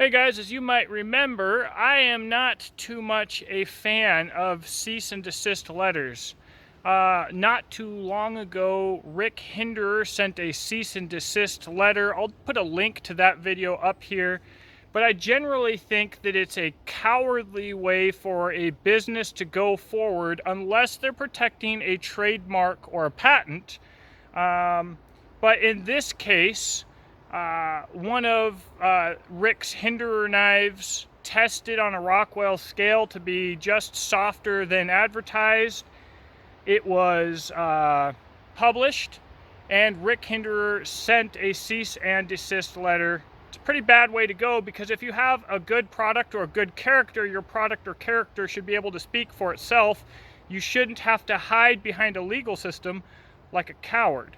Hey guys, as you might remember, I am not too much a fan of cease and desist letters. Not too long ago, Rick Hinderer sent a cease and desist letter. I'll put a link to that video up here. But I generally think that it's a cowardly way for a business to go forward unless they're protecting a trademark or a patent. But in this case, one of Rick's Hinderer knives tested on a Rockwell scale to be just softer than advertised. It was published, and Rick Hinderer sent a cease and desist letter. It's a pretty bad way to go, because if you have a good product or a good character, your product or character should be able to speak for itself. You shouldn't have to hide behind a legal system like a coward.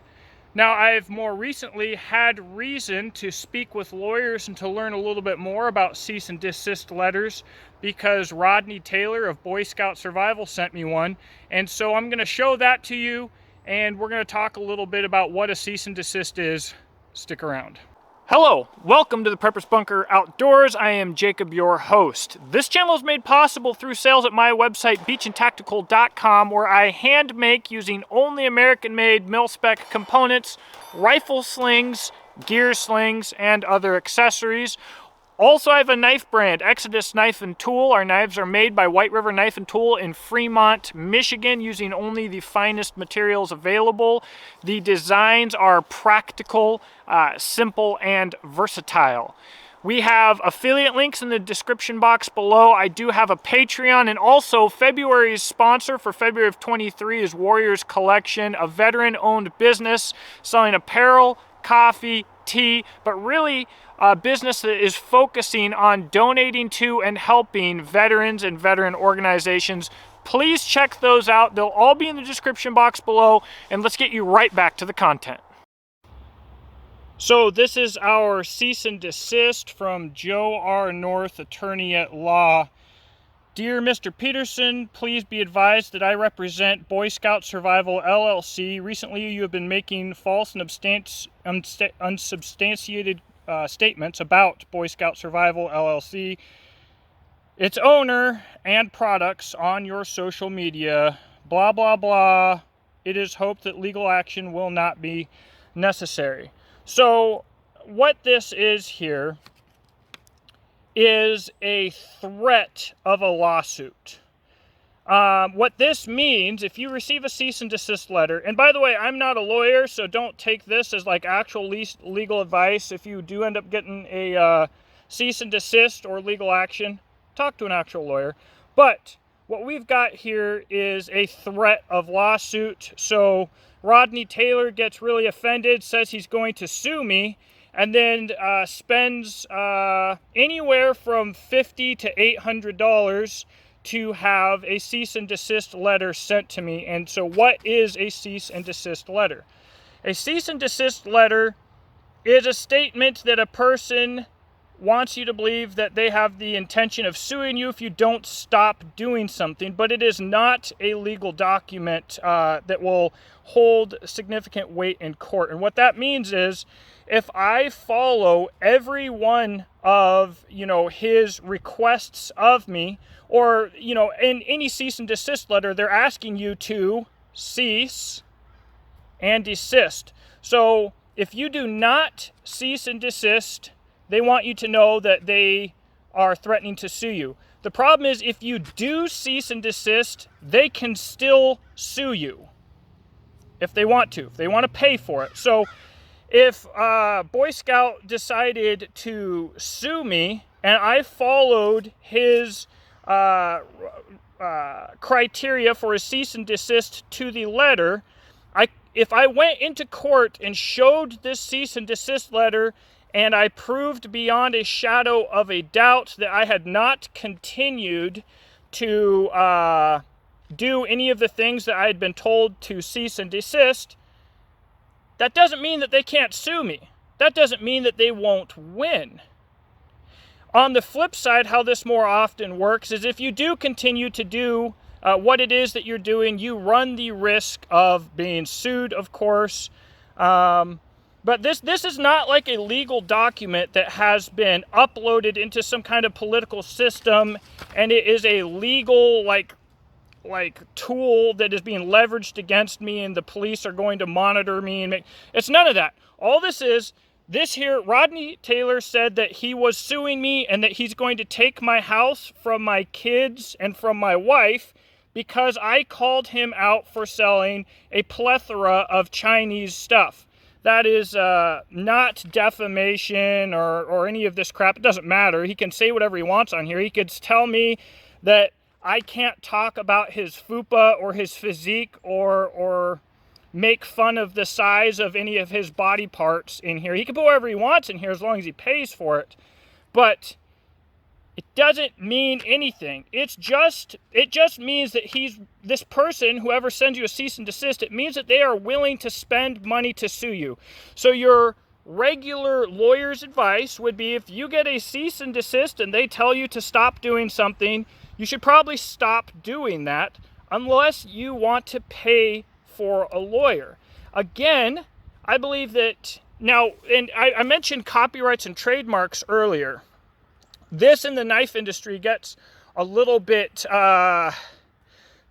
Now, I've more recently had reason to speak with lawyers and to learn a little bit more about cease and desist letters, because Rodney Taylor of Boy Scout Survival sent me one. And so I'm going to show that to you, and we're going to talk a little bit about what a cease and desist is. Stick around. Hello, welcome to the Prepper's Bunker Outdoors. I am Jacob, your host. This channel is made possible through sales at my website, beachandtactical.com, where I hand make, using only American-made mil-spec components, rifle slings, gear slings, and other accessories. Also, I have a knife brand, Exodus Knife and Tool. Our knives are made by White River Knife and Tool in Fremont, Michigan, using only the finest materials available. The designs are practical, simple, and versatile. We have affiliate links in the description box below. I do have a Patreon, and also February's sponsor for February of 23 is Warriors Collection, a veteran-owned business selling apparel, coffee, tea, but really a business that is focusing on donating to and helping veterans and veteran organizations. Please check those out. They'll all be in the description box below, and let's get you right back to the content. So this is our cease and desist from Joe R. North, attorney at law. Dear Mr. Peterson, please be advised that I represent Boy Scout Survival LLC. Recently, you have been making false and unsubstantiated statements about Boy Scout Survival LLC, its owner, and products on your social media. Blah, blah, blah. It is hoped that legal action will not be necessary. So, what this is here is a threat of a lawsuit. What this means, if you receive a cease and desist letter, and by the way, I'm not a lawyer, so don't take this as like actual legal advice. If you do end up getting a cease and desist or legal action, talk to an actual lawyer. But what we've got here is a threat of lawsuit. So Rodney Taylor gets really offended, says he's going to sue me, and then spends anywhere from $50 to $800 to have a cease and desist letter sent to me. And so what is a cease and desist letter? A cease and desist letter is a statement that a person wants you to believe that they have the intention of suing you if you don't stop doing something, but it is not a legal document that will hold significant weight in court. And what that means is, if I follow every one of, his requests of me, or, in any cease and desist letter, they're asking you to cease and desist. So if you do not cease and desist, they want you to know that they are threatening to sue you. The problem is, if you do cease and desist, they can still sue you if they want to, if they want to pay for it. So if Boy Scout decided to sue me and I followed his criteria for a cease and desist to the letter, if I went into court and showed this cease and desist letter, and I proved beyond a shadow of a doubt that I had not continued to do any of the things that I had been told to cease and desist, that doesn't mean that they can't sue me. That doesn't mean that they won't win. On the flip side, how this more often works is, if you do continue to do what it is that you're doing, you run the risk of being sued, of course. But this is not like a legal document that has been uploaded into some kind of political system, and it is a legal like tool that is being leveraged against me, and the police are going to monitor me and make. It's none of that. All this is, this here, Rodney Taylor said that he was suing me and that he's going to take my house from my kids and from my wife because I called him out for selling a plethora of Chinese stuff. That is not defamation or any of this crap. It doesn't matter. He can say whatever he wants on here. He could tell me that I can't talk about his fupa or his physique or make fun of the size of any of his body parts in here. He can put whatever he wants in here as long as he pays for it. But it doesn't mean anything. It just means that this person, whoever sends you a cease and desist, it means that they are willing to spend money to sue you. So your regular lawyer's advice would be, if you get a cease and desist and they tell you to stop doing something, you should probably stop doing that unless you want to pay for a lawyer. Again, I believe that now, and I mentioned copyrights and trademarks earlier. This in the knife industry gets a little bit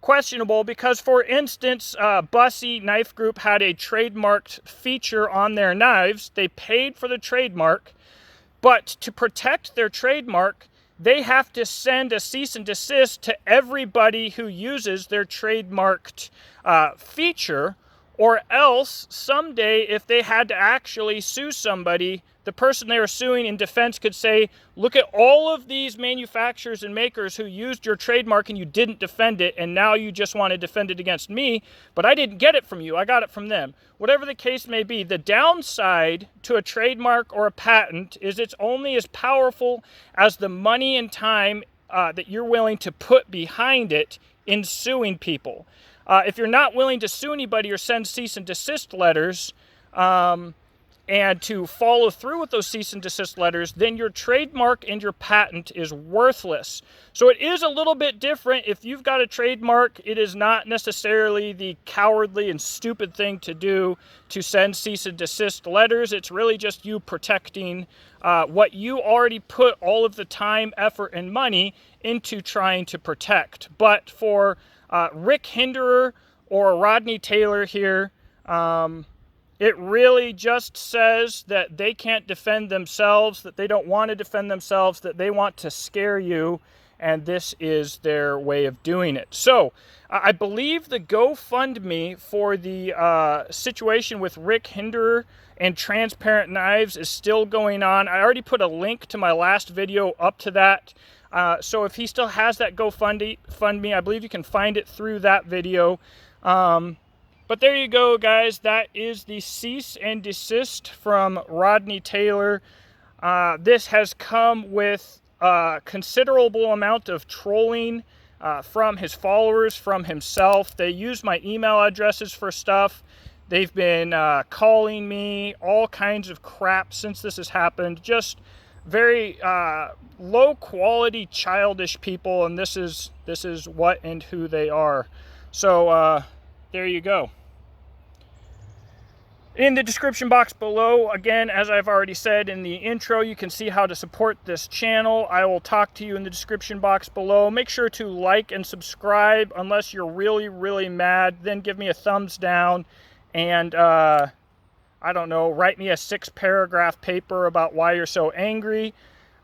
questionable because, for instance, Bussy Knife Group had a trademarked feature on their knives. They paid for the trademark, but to protect their trademark, they have to send a cease and desist to everybody who uses their trademarked feature, or else someday, if they had to actually sue somebody, the person they were suing in defense could say, look at all of these manufacturers and makers who used your trademark and you didn't defend it, and now you just want to defend it against me, but I didn't get it from you, I got it from them. Whatever the case may be, the downside to a trademark or a patent is it's only as powerful as the money and time that you're willing to put behind it in suing people. If you're not willing to sue anybody or send cease and desist letters, and to follow through with those cease and desist letters, then your trademark and your patent is worthless. So it is a little bit different. If you've got a trademark, it is not necessarily the cowardly and stupid thing to do to send cease and desist letters. It's really just you protecting what you already put all of the time, effort, and money into trying to protect. But for Rick Hinderer or Rodney Taylor here, it really just says that they can't defend themselves, that they don't want to defend themselves, that they want to scare you, and this is their way of doing it. So, I believe the GoFundMe for the situation with Rick Hinderer and Transparent Knives is still going on. I already put a link to my last video up to that. So if he still has that GoFundMe, I believe you can find it through that video. But there you go, guys. That is the cease and desist from Rodney Taylor. This has come with a considerable amount of trolling from his followers, from himself. They use my email addresses for stuff. They've been calling me all kinds of crap since this has happened. Just very low quality, childish people, and this is what and who they are. So there you go. In the description box below, again, as I've already said in the intro, you can see how to support this channel. I will talk to you in the description box below. Make sure to like and subscribe unless you're really, really mad. Then give me a thumbs down and, I don't know, write me a 6-paragraph paper about why you're so angry.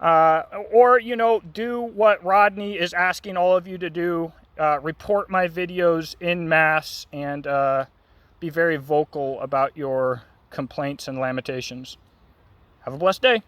Or, you know, do what Rodney is asking all of you to do. Report my videos en masse and be very vocal about your complaints and lamentations. Have a blessed day.